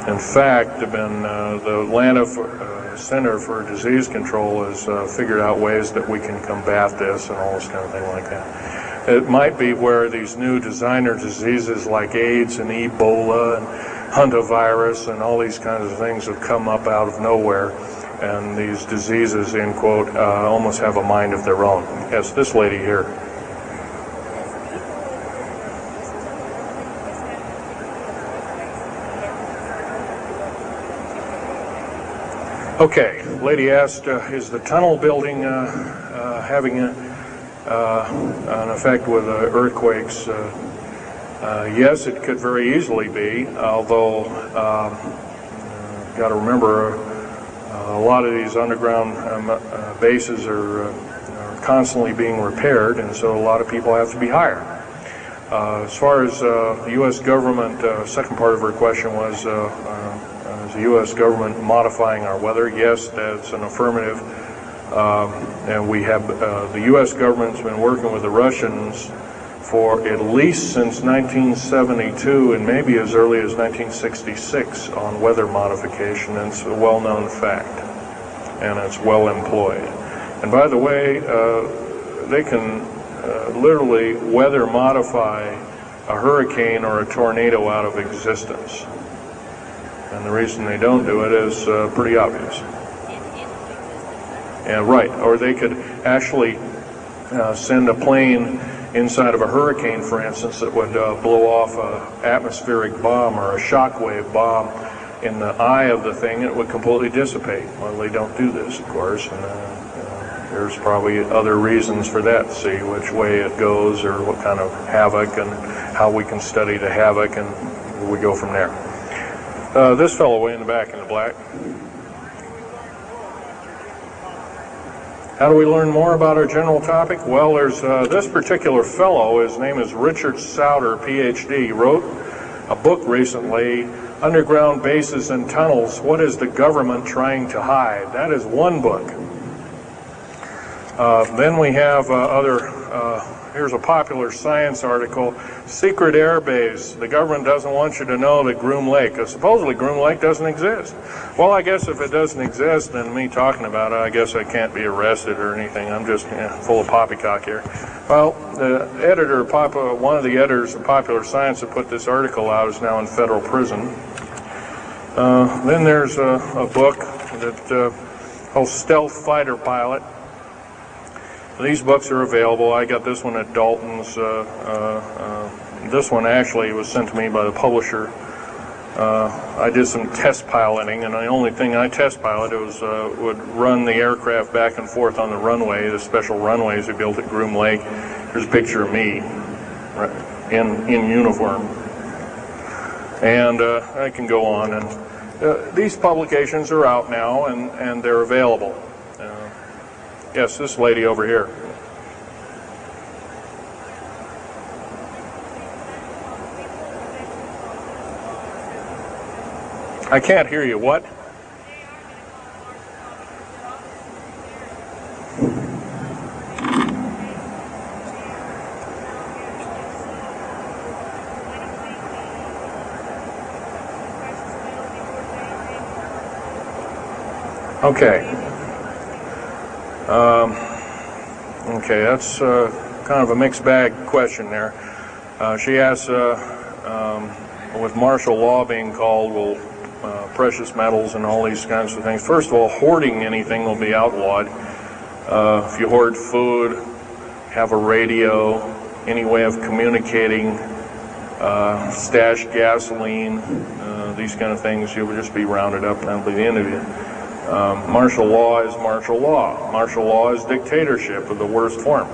in fact, the Atlanta Center for Disease Control has figured out ways that we can combat this and all this kind of thing like that. It might be where these new designer diseases like AIDS and Ebola and hantavirus and all these kinds of things have come up out of nowhere, and these diseases, end quote, almost have a mind of their own. Yes, this lady here. Okay, lady asked, is the tunnel building having an effect with earthquakes? Yes, it could very easily be, although got to remember a lot of these underground bases are constantly being repaired, and so a lot of people have to be hired. As far as the U.S. government, second part of her question was, is the U.S. government modifying our weather? Yes, that's an affirmative. And we have, the U.S. government's been working with the Russians for at least since 1972 and maybe as early as 1966 on weather modification, and it's a well-known fact, and it's well employed. And by the way, they can literally weather modify a hurricane or a tornado out of existence. And the reason they don't do it is pretty obvious. And right, or they could actually send a plane inside of a hurricane, for instance, that would blow off an atmospheric bomb or a shockwave bomb in the eye of the thing, and it would completely dissipate. Well, they don't do this, of course, and there's probably other reasons for that, see which way it goes or what kind of havoc and how we can study the havoc, and we go from there. This fellow way in the back in the black. How do we learn more about our general topic? Well, there's this particular fellow, his name is Richard Souter, PhD, wrote a book recently, Underground Bases and Tunnels, What is the Government Trying to Hide? That is one book. Then we have here's a popular science article, Secret Air Base. The government doesn't want you to know that Groom Lake, supposedly Groom Lake doesn't exist. Well, I guess if it doesn't exist, then me talking about it, I guess I can't be arrested or anything. I'm just full of poppycock here. Well, the editor, one of the editors of Popular Science that put this article out is now in federal prison. Then there's a book that called Stealth Fighter Pilot. These books are available. I got this one at Dalton's. This one actually was sent to me by the publisher. I did some test piloting, and the only thing I test piloted was would run the aircraft back and forth on the runway, the special runways we built at Groom Lake. There's a picture of me in uniform. And I can go on. And these publications are out now, and they're available. Yes, this lady over here. I can't hear you. What? Okay. Okay, that's kind of a mixed bag question there. She asks, with martial law being called, will precious metals and all these kinds of things. First of all, hoarding anything will be outlawed. If you hoard food, have a radio, any way of communicating, stash gasoline, these kind of things, you will just be rounded up and that'll be the end of you. Martial law is martial law. Martial law is dictatorship of the worst form,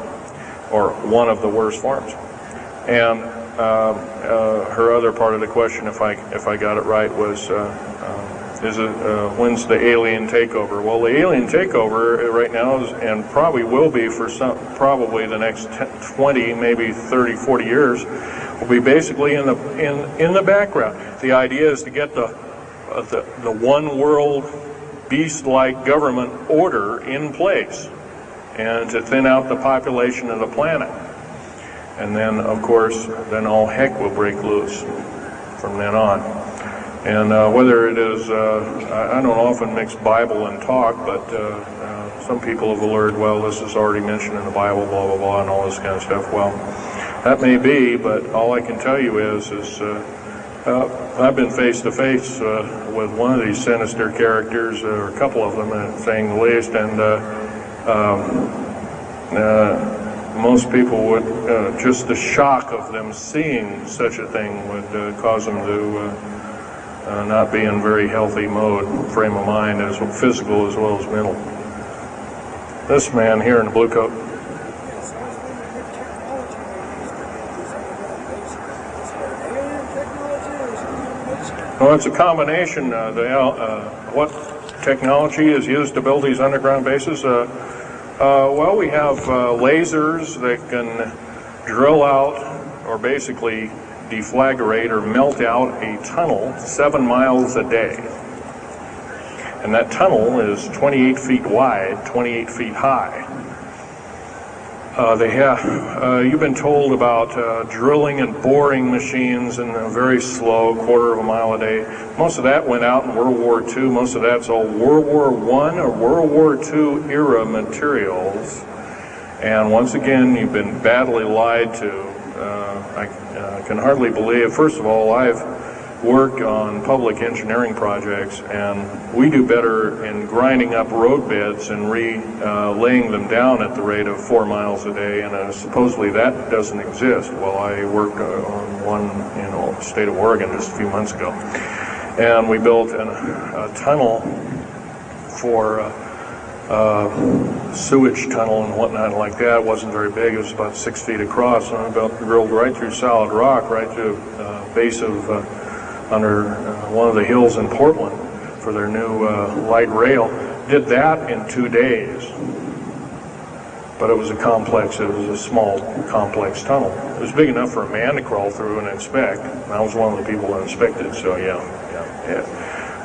or one of the worst forms. And her other part of the question, if I got it right, was when's the alien takeover? Well, the alien takeover right now is, and probably will be for probably the next 20, maybe 30, 40 years, will be basically in the background. The idea is to get the one world beast-like government order in place and to thin out the population of the planet. And then, of course, then all heck will break loose from then on. And whether it is, I don't often mix Bible and talk, but some people have alerted, well, this is already mentioned in the Bible, blah, blah, blah, and all this kind of stuff. Well, that may be, but all I can tell you is I've been face to face with one of these sinister characters, or a couple of them, saying the least, and most people would, just the shock of them seeing such a thing would cause them to not be in very healthy frame of mind, as physical as well as mental. This man here in the blue coat. Well, it's a combination. What technology is used to build these underground bases? Well, we have lasers that can drill out, or basically deflagrate or melt out a tunnel 7 miles a day. And that tunnel is 28 feet wide, 28 feet high. You've been told about drilling and boring machines in a very slow, quarter of a mile a day. Most of that went out in World War II. Most of that's all World War I or World War II era materials. And once again, you've been badly lied to. I can hardly believe, first of all, I've worked on public engineering projects, and we do better in grinding up road beds and laying them down at the rate of 4 miles a day, and supposedly that doesn't exist. Well, I worked on one in the state of Oregon just a few months ago, and we built a tunnel for sewage tunnel and whatnot like that. It wasn't very big. It was about 6 feet across, and about drilled right through solid rock, right to base of under one of the hills in Portland for their new light rail. Did that in 2 days. But it was a complex, it was a small, complex tunnel. It was big enough for a man to crawl through and inspect. And I was one of the people that inspected, so yeah.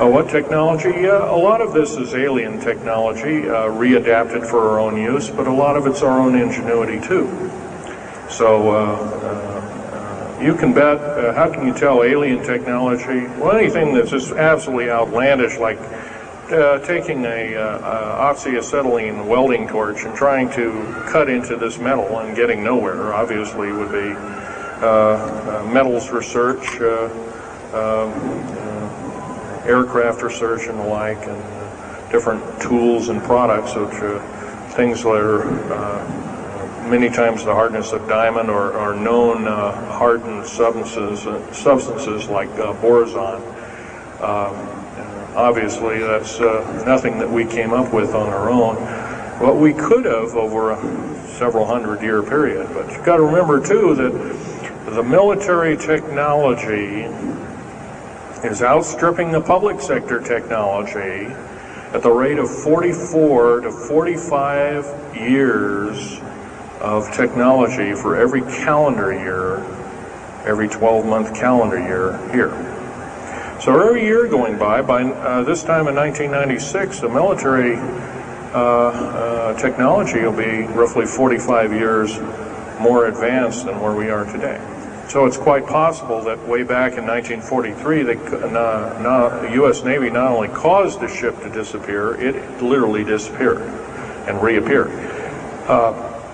What technology? A lot of this is alien technology, readapted for our own use, but a lot of it's our own ingenuity too. So you can bet, how can you tell alien technology? Well, anything that's just absolutely outlandish, like taking a oxyacetylene welding torch and trying to cut into this metal and getting nowhere, obviously, would be metals research, aircraft research and the like, and different tools and products, which things that are many times the hardness of diamond or known hardened substances like borazon. Obviously, that's nothing that we came up with on our own. What we could have over a several hundred-year period. But you've got to remember, too, that the military technology is outstripping the public sector technology at the rate of 44 to 45 years of technology for every calendar year, every 12-month calendar year here. So every year going by this time in 1996, the military technology will be roughly 45 years more advanced than where we are today. So it's quite possible that way back in 1943, the U.S. Navy not only caused the ship to disappear, it literally disappeared and reappeared.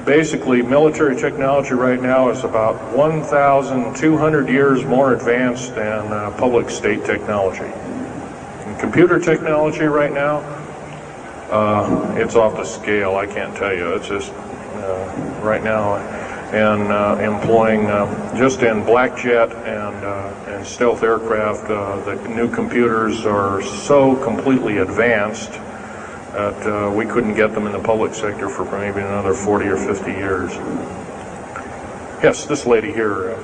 Basically, military technology right now is about 1,200 years more advanced than public state technology. And computer technology right now, it's off the scale, I can't tell you. It's just right now, and employing just in black jet and stealth aircraft, the new computers are so completely advanced that we couldn't get them in the public sector for maybe another 40 or 50 years. Yes, this lady here.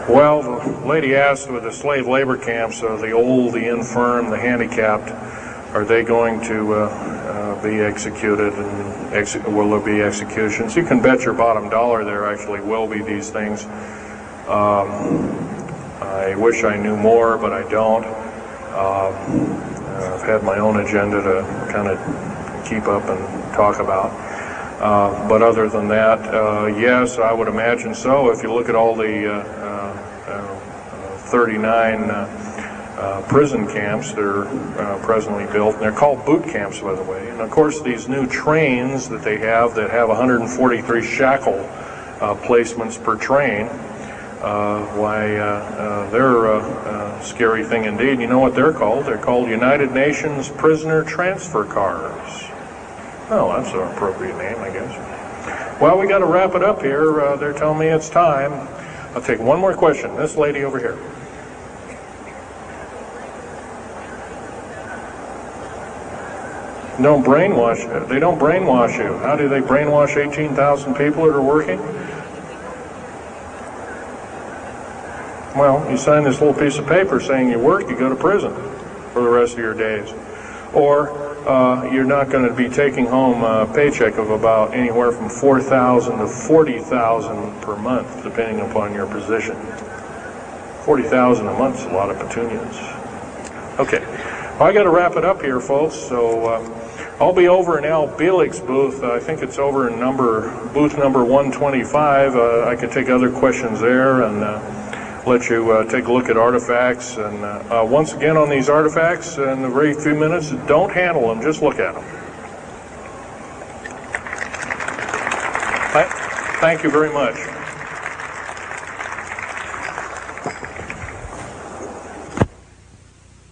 Well, the lady asked with the slave labor camps, the old, the infirm, the handicapped, are they going to be executed, and will there be executions? You can bet your bottom dollar there actually will be these things. I wish I knew more, but I don't. I've had my own agenda to kind of keep up and talk about. But other than that, yes, I would imagine so. If you look at all the 39 prison camps that are presently built, and they're called boot camps, by the way. And of course, these new trains that they have that have 143 shackle placements per train, they're a scary thing indeed. You know what they're called? They're called United Nations prisoner transfer cars. Oh, that's an appropriate name, I guess. Well, we got to wrap it up here. They're telling me it's time. I'll take one more question. This lady over here. Don't brainwash. They don't brainwash you. How do they brainwash 18,000 people that are working? Well, you sign this little piece of paper saying you work, you go to prison for the rest of your days. Or you're not going to be taking home a paycheck of about anywhere from $4,000 to $40,000 per month, depending upon your position. $40,000 a month is a lot of petunias. Okay, well, I got to wrap it up here, folks. So I'll be over in Al Bielig's booth. I think it's over in booth number 125. I could take other questions there and let you take a look at artifacts. And once again, on these artifacts, in a very few minutes, don't handle them, just look at them. Thank you very much.